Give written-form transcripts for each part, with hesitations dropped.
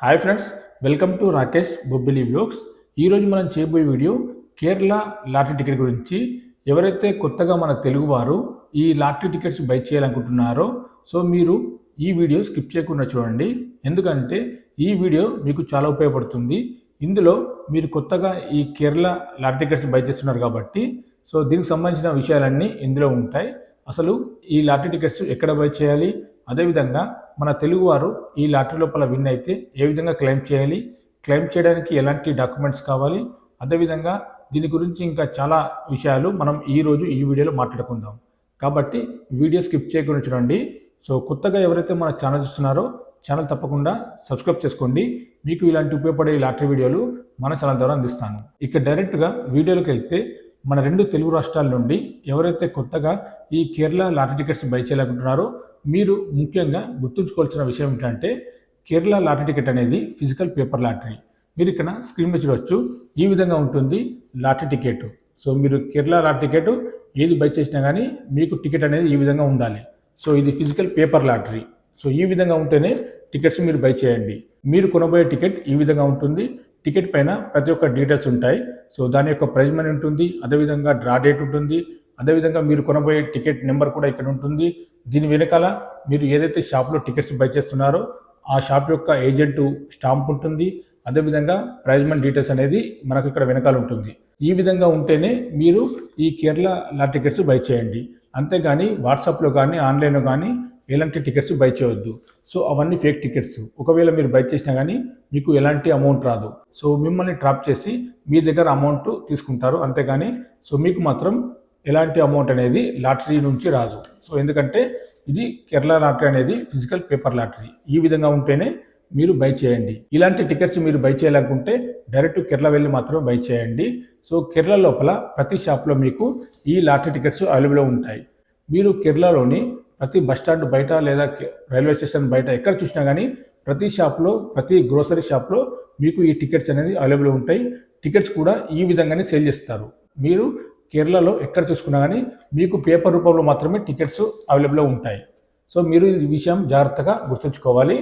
Hi friends, welcome to Rakesh Bobbili vlogs. ఈరోజు మనం చేయబోయే వీడియో కేరళ లాటరీ టికెట్ గురించి. ఎవరైతే కొత్తగా మన తెలుగువారు ఈ లాటరీ టికెట్స్ బై చేయాలనుకుంటున్నారో సో మీరు ఈ వీడియో స్కిప్ చేయకుండా చూడండి. ఎందుకంటే ఈ వీడియో మీకు చాలా ఉపయోగపడుతుంది. ఇందులో మీరు కొత్తగా ఈ కేరళ లాటరీ టికెట్స్ బై చేస్తున్నారు కాబట్టి సో దీనికి సంబంధించిన విషయాలన్నీ ఇందులో ఉంటాయి. అసలు ఈ లాటరీ టికెట్స్ ఎక్కడ బై చేయాలి, అదేవిధంగా మన తెలుగువారు ఈ లాటరీ లోపల విన్ అయితే ఏ విధంగా క్లెయిమ్ చేయాలి, క్లెయిమ్ చేయడానికి ఎలాంటి డాక్యుమెంట్స్ కావాలి, అదేవిధంగా దీని గురించి ఇంకా చాలా విషయాలు మనం ఈరోజు ఈ వీడియోలో మాట్లాడుకుందాం. కాబట్టి వీడియో స్కిప్ చేయకుండా చూడండి. సో కొత్తగా ఎవరైతే మన ఛానల్ చూస్తున్నారో ఛానల్ తప్పకుండా సబ్స్క్రైబ్ చేసుకోండి. మీకు ఇలాంటి ఉపయోగపడే లాటరీ వీడియోలు మన ఛానల్ ద్వారా అందిస్తాను. ఇక డైరెక్ట్గా వీడియోలోకి వెళ్తే మన రెండు తెలుగు రాష్ట్రాల నుండి ఎవరైతే కొత్తగా ఈ కేరళ లాటరీ టికెట్స్ బై చేయాలనుకుంటున్నారో మీరు ముఖ్యంగా గుర్తుంచుకోవాల్సిన విషయం ఏంటంటే కేరళ లాటరీ టికెట్ అనేది ఫిజికల్ పేపర్ లాటరీ. మీరు ఇక్కడ స్క్రీన్ మీద చూడవచ్చు, ఈ విధంగా ఉంటుంది లాటరీ టికెట్. సో మీరు కేరళ లాటరీ టికెట్ ఏది బై చేసినా కానీ మీకు టికెట్ అనేది ఈ విధంగా ఉండాలి. సో ఇది ఫిజికల్ పేపర్ లాటరీ. సో ఈ విధంగా ఉంటేనే టికెట్స్ మీరు బై చేయండి. మీరు కొనబోయే టికెట్ ఈ విధంగా ఉంటుంది. టికెట్ పైన ప్రతి ఒక్క డీటెయిల్స్ ఉంటాయి. సో దాని యొక్క ప్రైజ్ మనీ ఉంటుంది, అదేవిధంగా డ్రా డేట్ ఉంటుంది, అదేవిధంగా మీరు కొనబోయే టికెట్ నెంబర్ కూడా ఇక్కడ ఉంటుంది. దీని వెనకాల మీరు ఏదైతే షాప్లో టికెట్స్ బై చేస్తున్నారో ఆ షాప్ యొక్క ఏజెంట్ స్టాంప్ ఉంటుంది, అదేవిధంగా ప్రైజ్ మనీ డీటెయిల్స్ అనేది మనకు ఇక్కడ వెనకాల ఉంటుంది. ఈ విధంగా ఉంటేనే మీరు ఈ కేరళ లాటరీ టికెట్స్ బై చేయండి. అంతేగాని వాట్సాప్లో కానీ ఆన్లైన్లో కానీ ఎలాంటి టికెట్స్ బై చేయవద్దు. సో అవన్నీ ఫేక్ టికెట్స్. ఒకవేళ మీరు బై చేసినా కానీ మీకు ఎలాంటి అమౌంట్ రాదు. సో మిమ్మల్ని ట్రాప్ చేసి మీ దగ్గర అమౌంట్ తీసుకుంటారు, అంతేగాని సో మీకు మాత్రం ఎలాంటి అమౌంట్ అనేది లాటరీ నుంచి రాదు. సో ఎందుకంటే ఇది కేరళ లాటరీ అనేది ఫిజికల్ పేపర్ లాటరీ. ఈ విధంగా ఉంటేనే మీరు బై చేయండి. ఇలాంటి టికెట్స్ మీరు బై చేయాలనుకుంటే డైరెక్ట్ కేరళ వెళ్ళి మాత్రమే బై చేయండి. సో కేరళ లోపల ప్రతి షాప్లో మీకు ఈ లాటరీ టికెట్స్ అవైలబుల్ ఉంటాయి. మీరు కేరళలోని ప్రతి బస్టాండ్ బయట లేదా రైల్వే స్టేషన్ బయట ఎక్కడ చూసినా కానీ ప్రతి షాప్లో, ప్రతి గ్రోసరీ షాప్లో మీకు ఈ టికెట్స్ అనేది అవైలబుల్ ఉంటాయి. టికెట్స్ కూడా ఈ విధంగానే సేల్ చేస్తారు. మీరు కేరళలో ఎక్కడ చూసుకున్నా కానీ మీకు పేపర్ రూపంలో మాత్రమే టికెట్స్ అవైలబుల్ ఉంటాయి. సో మీరు ఈ విషయం జాగ్రత్తగా గుర్తుంచుకోవాలి.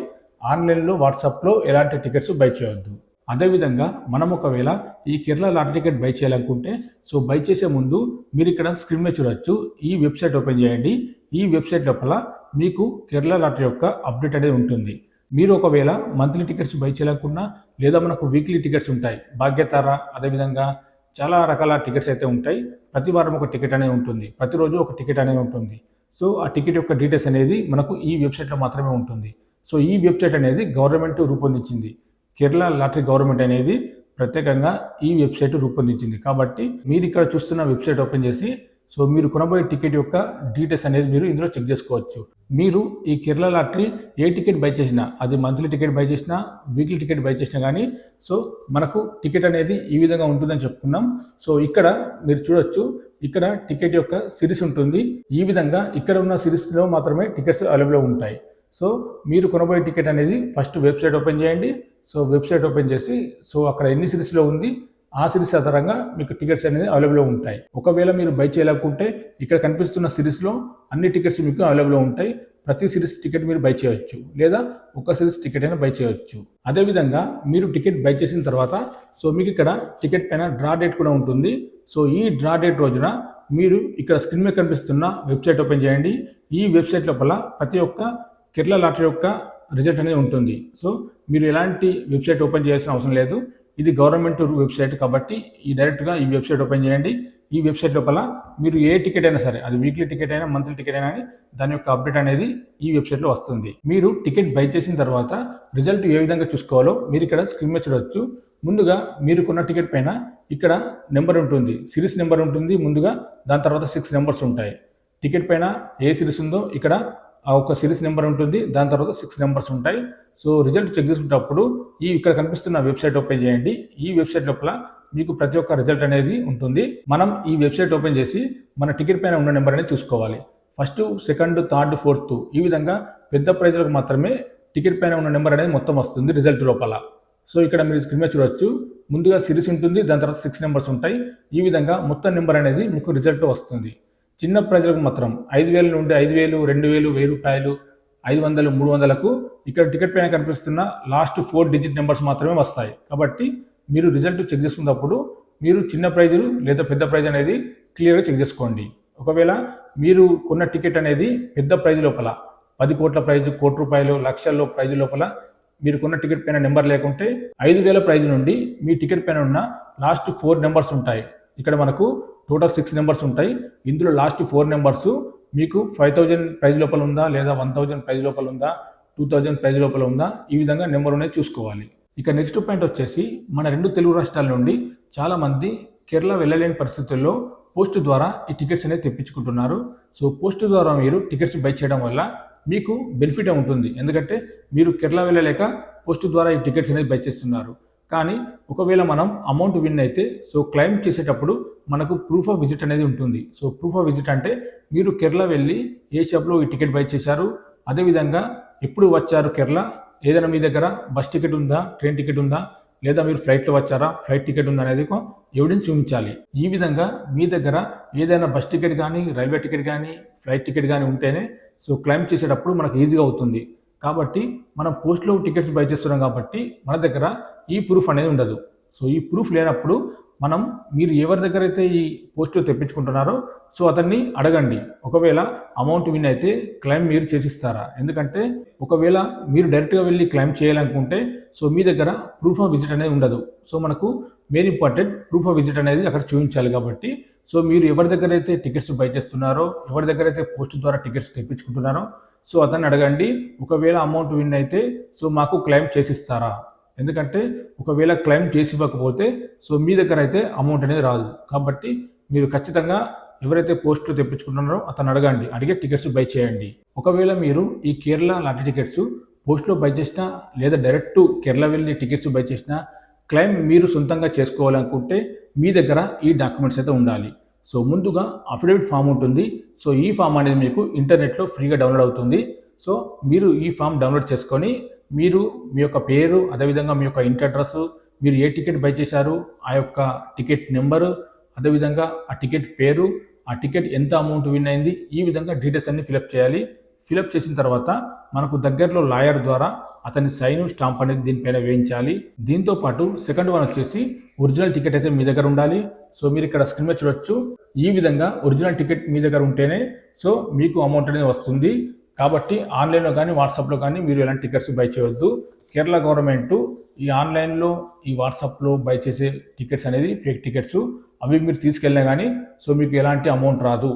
ఆన్లైన్లో, వాట్సాప్లో ఎలాంటి టికెట్స్ బై చేయవద్దు. అదేవిధంగా మనం ఒకవేళ ఈ కేరళ లాటరీ టికెట్ బై చేయాలనుకుంటే సో బై చేసే ముందు మీరు ఇక్కడ స్క్రీన్ మీద చూడవచ్చు, ఈ వెబ్సైట్ ఓపెన్ చేయండి. ఈ వెబ్సైట్ లోపల మీకు కేరళ లాటరీ యొక్క అప్డేట్ అనేది ఉంటుంది. మీరు ఒకవేళ మంత్లీ టికెట్స్ బై చేయాలనుకున్నా లేదా మనకు వీక్లీ టికెట్స్ ఉంటాయి, భాగ్యతార, అదేవిధంగా చాలా రకాల టికెట్స్ అయితే ఉంటాయి. ప్రతి వారం ఒక టికెట్ అనేది ఉంటుంది, ప్రతిరోజు ఒక టికెట్ అనేది ఉంటుంది. సో ఆ టికెట్ యొక్క డీటెయిల్స్ అనేది మనకు ఈ వెబ్సైట్లో మాత్రమే ఉంటుంది. సో ఈ వెబ్సైట్ అనేది గవర్నమెంట్ రూపొందించింది. కేరళ లాటరీ గవర్నమెంట్ అనేది ప్రత్యేకంగా ఈ వెబ్సైట్ రూపొందించింది. కాబట్టి మీరు ఇక్కడ చూస్తున్న వెబ్సైట్ ఓపెన్ చేసి సో మీరు కొనబోయే టికెట్ యొక్క డీటెయిల్స్ అనేది మీరు ఇందులో చెక్ చేసుకోవచ్చు. మీరు ఈ Kerala lottery A ticket by చేసినా, అది మంత్లీ టికెట్ బై చేసినా, వీక్లీ టికెట్ బై చేసినా కానీ సో మనకు టికెట్ అనేది ఈ విధంగా ఉంటుందని చెప్పుకున్నాం. సో ఇక్కడ మీరు చూడొచ్చు, ఇక్కడ టికెట్ యొక్క సిరీస్ ఉంటుంది. ఈ విధంగా ఇక్కడ ఉన్న సిరీస్లో మాత్రమే టికెట్స్ అవైలబుల్ ఉంటాయి. సో మీరు కొనబోయే టికెట్ అనేది ఫస్ట్ వెబ్సైట్ ఓపెన్ చేయండి. సో వెబ్సైట్ ఓపెన్ చేసి సో అక్కడ ఎన్ని సిరీస్లో ఉంది ఆ సిరీస్ ఆధారంగా మీకు టికెట్స్ అనేది అవైలబుల్ ఉంటాయి. ఒకవేళ మీరు బై చేయాలనుకుంటే ఇక్కడ కనిపిస్తున్న సిరీస్లో అన్ని టికెట్స్ మీకు అవైలబుల్ ఉంటాయి. ప్రతి సిరీస్ టికెట్ మీరు బై చేయవచ్చు, లేదా ఒక సిరీస్ టికెట్ అయినా బై చేయవచ్చు. అదేవిధంగా మీరు టికెట్ బై చేసిన తర్వాత సో మీకు ఇక్కడ టికెట్ పైన డ్రా డేట్ కూడా ఉంటుంది. సో ఈ డ్రా డేట్ రోజున మీరు ఇక్కడ స్క్రీన్ మీద కనిపిస్తున్న వెబ్సైట్ ఓపెన్ చేయండి. ఈ వెబ్సైట్ లోపల ప్రతి ఒక్క కేరళ లాటరీ యొక్క రిజల్ట్ అనేది ఉంటుంది. సో మీరు ఎలాంటి వెబ్సైట్ ఓపెన్ చేయాల్సిన అవసరం లేదు. ఇది గవర్నమెంట్ వెబ్సైట్ కాబట్టి ఈ డైరెక్ట్గా ఈ వెబ్సైట్ ఓపెన్ చేయండి. ఈ వెబ్సైట్ లోపల మీరు ఏ టికెట్ అయినా సరే, అది వీక్లీ టికెట్ అయినా మంత్లీ టికెట్ అయినా అని దాని యొక్క అప్డేట్ అనేది ఈ వెబ్సైట్లో వస్తుంది. మీరు టికెట్ బై చేసిన తర్వాత రిజల్ట్ ఏ విధంగా చూసుకోవాలో మీరు ఇక్కడ స్క్రీన్ మీద చూడవచ్చు. ముందుగా మీరు కొన్న టికెట్ పైన ఇక్కడ నెంబర్ ఉంటుంది, సిరీస్ నెంబర్ ఉంటుంది ముందుగా. దాని తర్వాత 6 నెంబర్స్ ఉంటాయి. టికెట్ పైన ఏ సిరీస్ ఉందో ఇక్కడ ఆ ఒక సిరీస్ నెంబర్ ఉంటుంది, దాని తర్వాత 6 నెంబర్స్ ఉంటాయి. సో రిజల్ట్ చెక్ చేసుకునేటప్పుడు ఇక్కడ కనిపిస్తున్న వెబ్సైట్ ఓపెన్ చేయండి. ఈ వెబ్సైట్ లోపల మీకు ప్రతి ఒక్క రిజల్ట్ అనేది ఉంటుంది. మనం ఈ వెబ్సైట్ ఓపెన్ చేసి మన టికెట్ పైన ఉన్న నెంబర్ అనేది చూసుకోవాలి. ఫస్ట్, సెకండ్, థర్డ్, ఫోర్త్ ఈ విధంగా పెద్ద ప్రైజ్లకు మాత్రమే టికెట్ పైన ఉన్న నెంబర్ అనేది మొత్తం వస్తుంది రిజల్ట్ లోపల. సో ఇక్కడ మీరు స్క్రీన్ మీద చూడవచ్చు, ముందుగా సిరీస్ ఉంటుంది, దాని తర్వాత 6 నెంబర్స్ ఉంటాయి. ఈ విధంగా మొత్తం నెంబర్ అనేది మీకు రిజల్ట్ వస్తుంది. చిన్న ప్రైజ్లకు మాత్రం 5,000 నుండి 5,000, 2,000, 1,000 రూపాయలు, 500, 300లకు ఇక్కడ టికెట్ పైన కనిపిస్తున్న లాస్ట్ 4 డిజిట్ నెంబర్స్ మాత్రమే వస్తాయి. కాబట్టి మీరు రిజల్ట్ చెక్ చేసుకున్నప్పుడు మీరు చిన్న ప్రైజులు లేదా పెద్ద ప్రైజ్ అనేది క్లియర్గా చెక్ చేసుకోండి. ఒకవేళ మీరు కొన్న టికెట్ అనేది పెద్ద ప్రైజ్ లోపల 10 కోట్ల ప్రైజు, కోటి రూపాయలు, లక్షల్లో ప్రైజు లోపల మీరు కొన్న టికెట్ పైన నెంబర్ లేకుంటే 5,000 ప్రైజ్ నుండి మీ టికెట్ పైన ఉన్న లాస్ట్ 4 నెంబర్స్ ఉంటాయి. ఇక్కడ మనకు టోటల్ 6 నెంబర్స్ ఉంటాయి. ఇందులో లాస్ట్ 4 నెంబర్స్ మీకు 5,000 ప్రైజ్ లోపల ఉందా, లేదా 1,000 ప్రైజ్ లోపల ఉందా, 2,000 ప్రైజ్ లోపల ఉందా, ఈ విధంగా నెంబర్ అనేది చూసుకోవాలి. ఇక నెక్స్ట్ పాయింట్ వచ్చేసి మన 2 తెలుగు రాష్ట్రాల నుండి చాలామంది కేరళ వెళ్ళలేని పరిస్థితుల్లో పోస్ట్ ద్వారా ఈ టికెట్స్ అనేది తెప్పించుకుంటున్నారు. సో పోస్ట్ ద్వారా మీరు టికెట్స్ బై చేయడం వల్ల మీకు బెనిఫిట్ ఉంటుంది. ఎందుకంటే మీరు కేరళ వెళ్ళలేక పోస్ట్ ద్వారా ఈ టికెట్స్ అనేది బై చేస్తున్నారు. కానీ ఒకవేళ మనం అమౌంట్ విన్ అయితే సో క్లెయిమ్ చేసేటప్పుడు మనకు ప్రూఫ్ ఆఫ్ విజిట్ అనేది ఉంటుంది. సో ప్రూఫ్ ఆఫ్ విజిట్ అంటే మీరు కేరళ వెళ్ళి ఏ షాప్లో ఈ టికెట్ బై చేశారు, అదేవిధంగా ఎప్పుడు వచ్చారు కేరళ, ఏదైనా మీ దగ్గర బస్ టికెట్ ఉందా, ట్రైన్ టికెట్ ఉందా, లేదా మీరు ఫ్లైట్లో వచ్చారా, ఫ్లైట్ టికెట్ ఉందా అనేది ఎవిడెన్స్ చూపించాలి. ఈ విధంగా మీ దగ్గర ఏదైనా బస్ టికెట్ కానీ, రైల్వే టికెట్ కానీ, ఫ్లైట్ టికెట్ కానీ ఉంటేనే సో క్లెయిమ్ చేసేటప్పుడు మనకు ఈజీగా అవుతుంది. కాబట్టి మనం పోస్ట్లో టికెట్స్ బై చేస్తున్నాం కాబట్టి మన దగ్గర ఈ ప్రూఫ్ అనేది ఉండదు. సో ఈ ప్రూఫ్ లేనప్పుడు మీరు ఎవరి దగ్గర అయితే ఈ పోస్ట్లో తెప్పించుకుంటున్నారో సో అతన్ని అడగండి. ఒకవేళ అమౌంట్ విన్ అయితే క్లెయిమ్ మీరు చేసిస్తారా? ఎందుకంటే ఒకవేళ మీరు డైరెక్ట్గా వెళ్ళి క్లెయిమ్ చేయాలనుకుంటే సో మీ దగ్గర ప్రూఫ్ ఆఫ్ విజిట్ అనేది ఉండదు. సో మనకు main important proof of visit అనేది అక్కడ చూపించాలి. కాబట్టి సో మీరు ఎవరి దగ్గర అయితే టికెట్స్ బై చేస్తున్నారో, ఎవరి దగ్గర అయితే పోస్ట్ ద్వారా టికెట్స్ తెప్పించుకుంటున్నారో సో అతన్ని అడగండి. ఒకవేళ అమౌంట్ విన్ అయితే సో మాకు క్లెయిమ్ చేసిస్తారా? ఎందుకంటే ఒకవేళ క్లెయిమ్ చేసి ఇవ్వకపోతే సో మీ దగ్గర అయితే అమౌంట్ అనేది రాదు. కాబట్టి మీరు ఖచ్చితంగా ఎవరైతే పోస్ట్ తెప్పించుకుంటున్నారో అతను అడగండి, అడిగే టికెట్స్ బై చేయండి. ఒకవేళ మీరు ఈ కేరళ లాటరీ టికెట్స్ పోస్ట్లో బై చేసినా లేదా డైరెక్ట్ కేరళ వెళ్ళి టికెట్స్ బై చేసినా క్లెయిమ్ మీరు సొంతంగా చేసుకోవాలనుకుంటే మీ దగ్గర ఈ డాక్యుమెంట్స్ అయితే ఉండాలి. సో ముందుగా అఫిడవిట్ ఫామ్ ఉంటుంది. సో ఈ ఫామ్ అనేది మీకు ఇంటర్నెట్లో ఫ్రీగా డౌన్లోడ్ అవుతుంది. సో మీరు ఈ ఫామ్ డౌన్లోడ్ చేసుకొని మీరు మీ యొక్క పేరు, అదేవిధంగా మీ యొక్క ఇంటి అడ్రస్, మీరు ఏ టికెట్ బై చేశారు, ఆ యొక్క టికెట్ నెంబరు, అదేవిధంగా ఆ టికెట్ పేరు, ఆ టికెట్ ఎంత అమౌంట్ విన్ అయింది, ఈ విధంగా డీటెయిల్స్ అన్ని ఫిలప్ చేయాలి. ఫిలప్ చేసిన తర్వాత మనకు దగ్గరలో లాయర్ ద్వారా అతని సైన్, స్టాంప్ అనేది దీనిపైన వేయించాలి. దీంతో పాటు సెకండ్ వన్ వచ్చేసి ఒరిజినల్ టికెట్ అయితే మీ దగ్గర ఉండాలి. సో మీరు ఇక్కడ స్క్రీన్ మీద చూడొచ్చు. ఈ విధంగా ఒరిజినల్ టికెట్ మీ దగ్గర ఉంటేనే సో మీకు అమౌంట్ అనేది వస్తుంది. కాబట్టి ఆన్లైన్లో కానీ వాట్సాప్లో కానీ మీరు ఎలాంటి టికెట్స్ బై చేయవద్దు. కేరళ గవర్నమెంట్ ఈ ఆన్లైన్లో, ఈ వాట్సాప్లో బై చేసే టికెట్స్ అనేది ఫేక్ టికెట్స్. అవి మీరు తీసుకెళ్ళినా కానీ సో మీకు ఎలాంటి అమౌంట్ రాదు.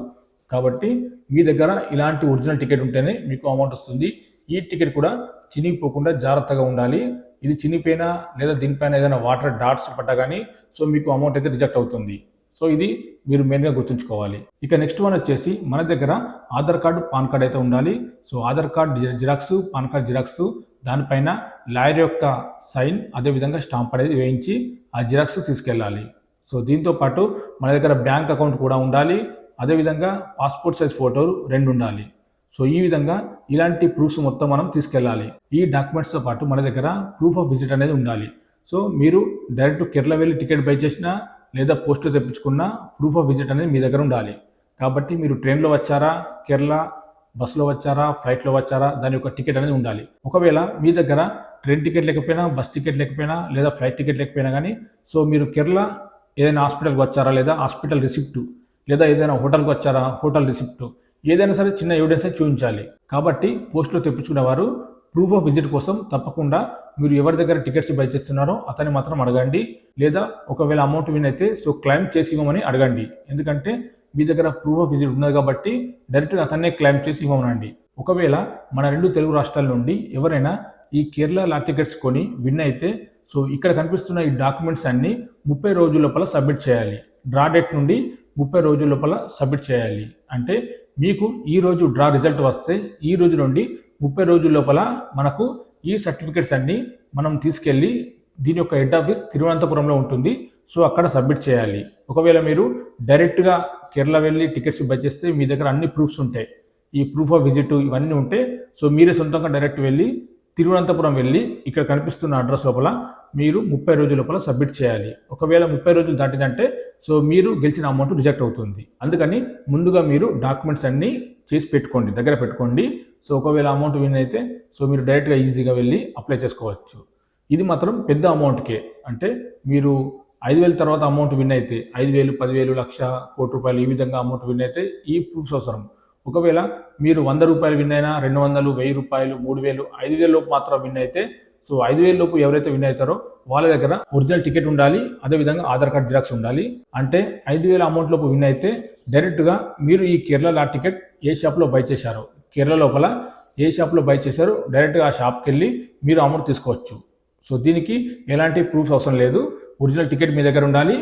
కాబట్టి మీ దగ్గర ఇలాంటి ఒరిజినల్ టికెట్ ఉంటేనే మీకు అమౌంట్ వస్తుంది. ఈ టికెట్ కూడా చినిగిపోకుండా జాగ్రత్తగా ఉండాలి. ఇది చినిగిపోయినా లేదా దీనిపైన ఏదైనా వాటర్ డాట్స్ పడ్డా కానీ సో మీకు అమౌంట్ అయితే రిజెక్ట్ అవుతుంది. సో ఇది మీరు మెయిన్గా గుర్తుంచుకోవాలి. ఇక నెక్స్ట్ వన్ వచ్చేసి మన దగ్గర ఆధార్ కార్డు, పాన్ కార్డ్ అయితే ఉండాలి. So Aadhaar card xerox, pan card xerox, దానిపైన లాయర్ యొక్క సైన్, అదేవిధంగా స్టాంప్ అనేది వేయించి ఆ జిరాక్స్ తీసుకెళ్ళాలి. సో దీంతో పాటు మన దగ్గర బ్యాంక్ అకౌంట్ కూడా ఉండాలి. అదేవిధంగా పాస్పోర్ట్ సైజ్ ఫోటోలు 2 ఉండాలి. సో ఈ విధంగా ఇలాంటి ప్రూఫ్స్ మొత్తం మనం తీసుకెళ్ళాలి. ఈ డాక్యుమెంట్స్తో పాటు మన దగ్గర ప్రూఫ్ ఆఫ్ విజిట్ అనేది ఉండాలి. సో మీరు డైరెక్ట్ కేరళ వెళ్ళి టికెట్ బై చేసినా లేదా పోస్ట్ తెప్పించుకున్న ప్రూఫ్ ఆఫ్ విజిట్ అనేది మీ దగ్గర ఉండాలి. కాబట్టి మీరు ట్రైన్లో వచ్చారా, కేరళ బస్సులో వచ్చారా, ఫ్లైట్లో వచ్చారా, దాని యొక్క టికెట్ అనేది ఉండాలి. ఒకవేళ మీ దగ్గర ట్రైన్ టికెట్ లేకపోయినా, బస్ టికెట్ లేకపోయినా, లేదా ఫ్లైట్ టికెట్ లేకపోయినా కానీ సో మీరు కేరళ ఏదైనా హాస్పిటల్కి వచ్చారా, లేదా హాస్పిటల్ రిసిప్ట్, లేదా ఏదైనా హోటల్కి వచ్చారా, హోటల్ రిసిప్ట్, ఏదైనా సరే చిన్న ఎవిడెన్స్ చూపించాలి. కాబట్టి పోస్ట్లో తెప్పించుకునే వారు ప్రూఫ్ ఆఫ్ విజిట్ కోసం తప్పకుండా మీరు ఎవరి దగ్గర టికెట్స్ బై చేస్తున్నారో అతన్ని మాత్రం అడగండి. లేదా ఒకవేళ అమౌంట్ విన్ అయితే సో క్లెయిమ్ చేసి ఇవ్వమని అడగండి. ఎందుకంటే మీ దగ్గర ప్రూఫ్ ఆఫ్ విజిట్ ఉన్నది కాబట్టి డైరెక్ట్గా అతన్నే క్లెయిమ్ చేసి ఇవ్వమనండి. ఒకవేళ మన 2 తెలుగు రాష్ట్రాల నుండి ఎవరైనా ఈ కేరళ లాటరీ టికెట్స్ కొని విన్ అయితే సో ఇక్కడ కనిపిస్తున్న ఈ డాక్యుమెంట్స్ అన్ని 30 రోజుల లోపల సబ్మిట్ చేయాలి. డ్రా డేట్ నుండి 30 రోజుల లోపల సబ్మిట్ చేయాలి. అంటే మీకు ఈ రోజు డ్రా రిజల్ట్ వస్తే ఈ రోజు నుండి 30 రోజుల లోపల మనకు ఈ సర్టిఫికెట్స్ అన్ని మనం తీసుకెళ్ళి దీని యొక్క హెడ్ ఆఫీస్ తిరువనంతపురంలో ఉంటుంది. సో అక్కడ సబ్మిట్ చేయాలి. ఒకవేళ మీరు డైరెక్ట్గా కేరళ వెళ్ళి టికెట్స్ బై చేస్తే మీ దగ్గర అన్ని ప్రూఫ్స్ ఉంటాయి. ఈ ప్రూఫ్ ఆఫ్ విజిట్ ఇవన్నీ ఉంటే సో మీరే సొంతంగా డైరెక్ట్ వెళ్ళి తిరువనంతపురం వెళ్ళి ఇక్కడ కనిపిస్తున్న అడ్రస్ లోపల మీరు 30 రోజుల లోపల సబ్మిట్ చేయాలి. ఒకవేళ 30 రోజులు దాటిందంటే సో మీరు గెలిచిన అమౌంట్ రిజెక్ట్ అవుతుంది. అందుకని ముందుగా మీరు డాక్యుమెంట్స్ అన్నీ చేసి పెట్టుకోండి, దగ్గర పెట్టుకోండి. సో ఒకవేళ అమౌంట్ విన్ అయితే సో మీరు డైరెక్ట్గా ఈజీగా వెళ్ళి అప్లై చేసుకోవచ్చు. ఇది మాత్రం పెద్ద అమౌంట్కే, అంటే మీరు 5,000 తర్వాత అమౌంట్ విన్ అయితే 5,000, 10,000, లక్ష, కోటి రూపాయలు ఈ విధంగా అమౌంట్ విన్ అయితే ఈ ప్రూఫ్స్ అవసరం. ఒకవేళ మీరు 100 రూపాయలు విన్ అయినా 200, 1000 రూపాయలు, 3,000, 5,000 లోపు మాత్రం విన్ అయితే సో 5,000 లోపు ఎవరైతే విన్ అవుతారో వాళ్ళ దగ్గర ఒరిజినల్ టికెట్ ఉండాలి, అదేవిధంగా ఆధార్ కార్డ్ జిరాక్స్ ఉండాలి. అంటే 5,000 అమౌంట్ లోపు విన్ అయితే డైరెక్ట్గా మీరు ఈ కేరళ లాట్ టికెట్ ఏ షాప్లో బై చేశారో, కేరళ లోపల ఏ షాప్లో బై చేశారో డైరెక్ట్గా ఆ షాప్కి వెళ్ళి మీరు అమౌంట్ తీసుకోవచ్చు. సో దీనికి ఎలాంటి ప్రూఫ్స్ అవసరం లేదు, ఒరిజినల్ టికెట్ మీ దగ్గర ఉండాలి,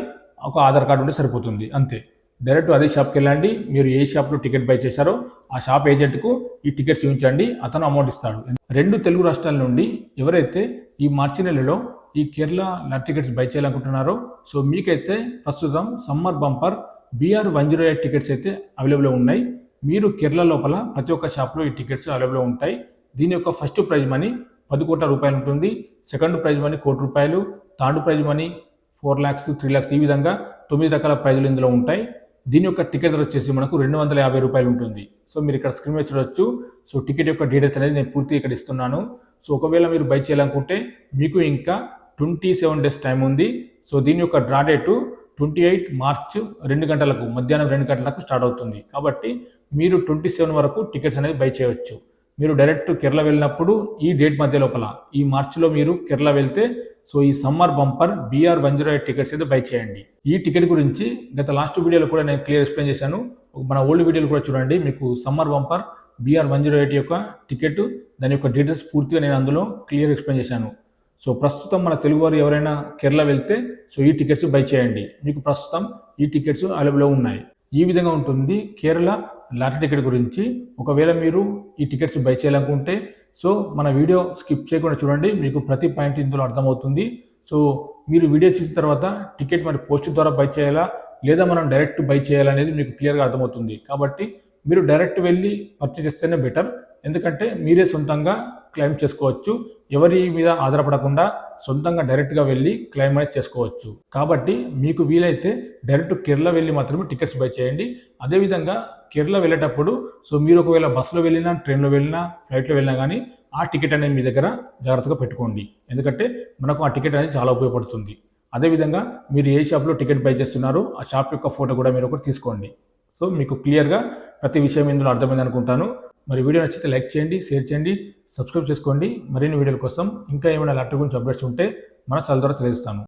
ఒక ఆధార్ కార్డు ఉంటే సరిపోతుంది అంతే. డైరెక్ట్ అదే షాప్కి వెళ్ళండి, మీరు ఏ షాప్లో టికెట్ బై చేశారో ఆ షాప్ ఏజెంట్కు ఈ టికెట్ చూపించండి, అతను అమౌంట్ ఇస్తాడు. 2 తెలుగు రాష్ట్రాల నుండి ఎవరైతే ఈ మార్చి నెలలో ఈ కేరళ లాట్ టికెట్స్ బై చేయాలనుకుంటున్నారో సో మీకైతే ప్రస్తుతం సమ్మర్ బంపర్ BR108 టికెట్స్ అయితే అవైలబుల్ ఉన్నాయి. మీరు కేరళ లోపల ప్రతి ఒక్క షాప్లో ఈ టికెట్స్ అవైలబుల్ ఉంటాయి. దీని యొక్క ఫస్ట్ ప్రైజ్ మనీ 10 కోట్ల రూపాయలు ఉంటుంది, సెకండ్ ప్రైజ్ మనీ 1 కోటి రూపాయలు, third prize money 4 lakhs, 3 lakhs, ఈ విధంగా 9 రకాల ప్రైజులు ఇందులో ఉంటాయి. దీని యొక్క టికెట్ ధర వచ్చేసి మనకు 250 రూపాయలు ఉంటుంది. సో మీరు ఇక్కడ స్క్రీన్ మీద చూడొచ్చు. సో టికెట్ యొక్క డీటెయిల్స్ అనేది నేను పూర్తిగా ఇక్కడ ఇస్తున్నాను. సో ఒకవేళ మీరు బై చేయాలనుకుంటే మీకు ఇంకా 27 days టైం ఉంది. సో దీని యొక్క డ్రా డేటు 28 మార్చ్ 2 గంటలకు, మధ్యాహ్నం 2 గంటలకు స్టార్ట్ అవుతుంది. కాబట్టి మీరు 27 వరకు టికెట్స్ అనేది బై చేయవచ్చు. మీరు డైరెక్ట్ కేరళ వెళ్ళినప్పుడు ఈ డేట్ మధ్య లోపల, ఈ మార్చిలో మీరు కేరళ వెళ్తే సో ఈ సమ్మర్ బంపర్ BR108 టికెట్స్ అయితే బై చేయండి. ఈ టికెట్ గురించి గత లాస్ట్ వీడియోలో కూడా నేను క్లియర్ ఎక్స్ప్లెయిన్ చేశాను, మన ఓల్డ్ వీడియోలు కూడా చూడండి. మీకు సమ్మర్ బంపర్ BR108 యొక్క టికెట్, దాని యొక్క డీటెయిల్స్ పూర్తిగా నేను అందులో క్లియర్ ఎక్స్ప్లెయిన్ చేశాను. సో ప్రస్తుతం మన తెలుగువారు ఎవరైనా కేరళ వెళ్తే సో ఈ టికెట్స్ బై చేయండి, మీకు ప్రస్తుతం ఈ టికెట్స్ అవైలబుల్ ఉన్నాయి. ఈ విధంగా ఉంటుంది కేరళ లాటరీ టికెట్ గురించి. ఒకవేళ మీరు ఈ టికెట్స్ బై చేయాలనుకుంటే సో మన వీడియో స్కిప్ చేయకుండా చూడండి, మీకు ప్రతి పాయింట్ ఇందులో అర్థమవుతుంది. సో మీరు వీడియో చూసిన తర్వాత టికెట్ మరి పోస్ట్ ద్వారా బై చేయాలా లేదా మనం డైరెక్ట్ బై చేయాలనేది మీకు క్లియర్గా అర్థమవుతుంది. కాబట్టి మీరు డైరెక్ట్ వెళ్ళి పర్చేస్ చేస్తేనే బెటర్, ఎందుకంటే మీరే సొంతంగా క్లెయిమ్ చేసుకోవచ్చు, ఎవరి మీద ఆధారపడకుండా సొంతంగా డైరెక్ట్గా వెళ్ళి క్లెయిమ్ అనేది చేసుకోవచ్చు. కాబట్టి మీకు వీలైతే డైరెక్ట్ కేరళ వెళ్ళి మాత్రమే టికెట్స్ బై చేయండి. అదేవిధంగా కేరళ వెళ్ళేటప్పుడు సో మీరు ఒకవేళ బస్సులో వెళ్ళినా, ట్రైన్లో వెళ్ళినా, ఫ్లైట్లో వెళ్ళినా కానీ ఆ టికెట్ అనేది మీ దగ్గర జాగ్రత్తగా పెట్టుకోండి, ఎందుకంటే మనకు ఆ టికెట్ అనేది చాలా ఉపయోగపడుతుంది. అదేవిధంగా మీరు ఏ షాప్లో టికెట్ బై చేస్తున్నారో ఆ షాప్ యొక్క ఫోటో కూడా మీరు ఒకటి తీసుకోండి. సో మీకు క్లియర్గా ప్రతి విషయం ఇందులో అర్థమైంది అనుకుంటాను. మరి వీడియో నచ్చితే లైక్ చేయండి, షేర్ చేయండి, సబ్స్క్రైబ్ చేసుకోండి. మరిన్ని వీడియోల కోసం ఇంకా ఏమైనా లాటరీ గురించి అప్డేట్స్ ఉంటే మన ఛానల్ ద్వారా తెలియజేస్తాను.